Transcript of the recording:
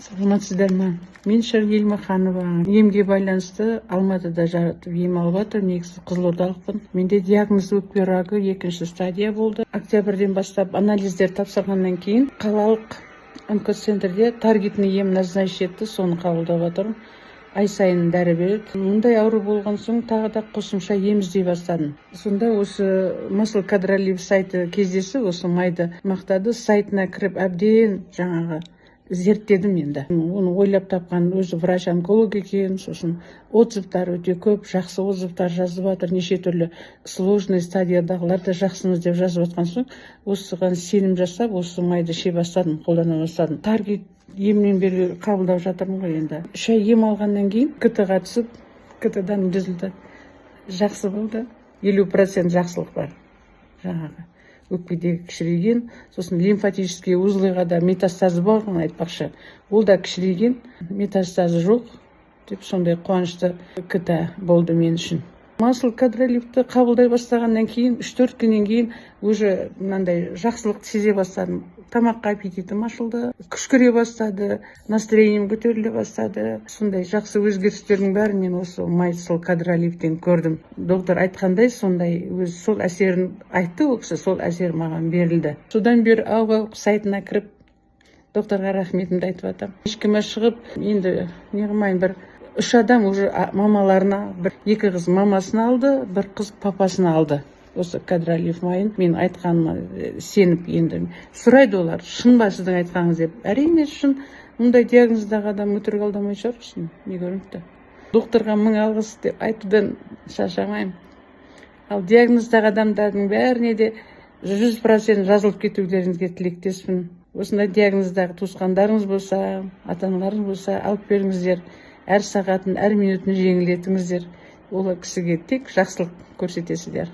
Саламатсыздар ма? Мен Шәргел Маханова. Емге байланысты Алматыда жаратып ем алып жатыр. Негізі қызылордалықпын. Менде диагноз өкпе рагы 2-ші стадия болды. Октябрьден бастап анализдер тапсырғаннан кейін қалалық онкоцентрде таргетный ем назначить етті, соны қабылдап жатырмын. Ай сайын дәрі береді. Мұндай ауру болған соң тағы да қосымша ем іздей бастадым. Сонда осы Масыл Кадралиев сайты кездесі, осы майды мақтады, сайтына кіріп әбден жаңағы зерттедім енді. Оны ойлап тапқан өзі врач-онколог екен, сосын отзывтар өте көп, жақсы отзывтар жазып жатыр, неше түрлі сложный стадиядағылар да жақсымыз деп жазып жатқан соң, осыған сенім жасап, осы майды іше бастадым, қолдана бастадым. Таргет емнен бері қабылдап жатырмын ғой енді. 3 ай ем алғаннан кейін КТ-ға түсіп, КТ-дан результат жақсы болды. 50% жақсылық бар. Жаңағы өкпедегі кішірейген, сосын лимфатический узлыға да метастазы болған айтпақшы. Ол да кішірейген, метастазы жоқ деп сондай қуанышты КТ болды мен үшін. Масыл Кадралиевті қабылдай бастағаннан кейін 3-4 күннен кейін уже мынандай жақсылықты сезе бастадым. Тамаққа аппетитім ашылды, күш көре бастады, настроением көтеріле бастады. Сондай жақсы өзгерістердің бәрін мен осы Масыл Кадралиевтен көрдім. Доктор айтқандай, сондай өз сол әсерін айтты, ол кісі, сол әсер маған берілді. Содан бері ауға сайтына кіріп, докторға рахметімді айтып жатамын. Ешкіме шығып, енді неғылмайын, бір 3 адам уже мамаларына, 2 қыз мамасына алды, 1 қыз папасына алды. Осы Кадралиев майын мен айтқаныма сеніп енді сұрайды олар, шын ба сіздің айтқаныңыз деп. Әрине шын, мұндай диагноздағы адам өтірік алдамай шығарсың, не көрініпті. Докторға 1000 алғыс деп айтудан шаршамаймын. Ал диагноздағы адамдардың бәріне де 100% жазылып кетулеріңізге тілектеспін. Осындай диагноздағы туысқандарыңыз болса, ата-аналарыңыз болса, алып беріңіздер. Әр сағатын, әр минутын жеңілетіңіздер. Ол кісіге тек жақсылық көрсетесіздер.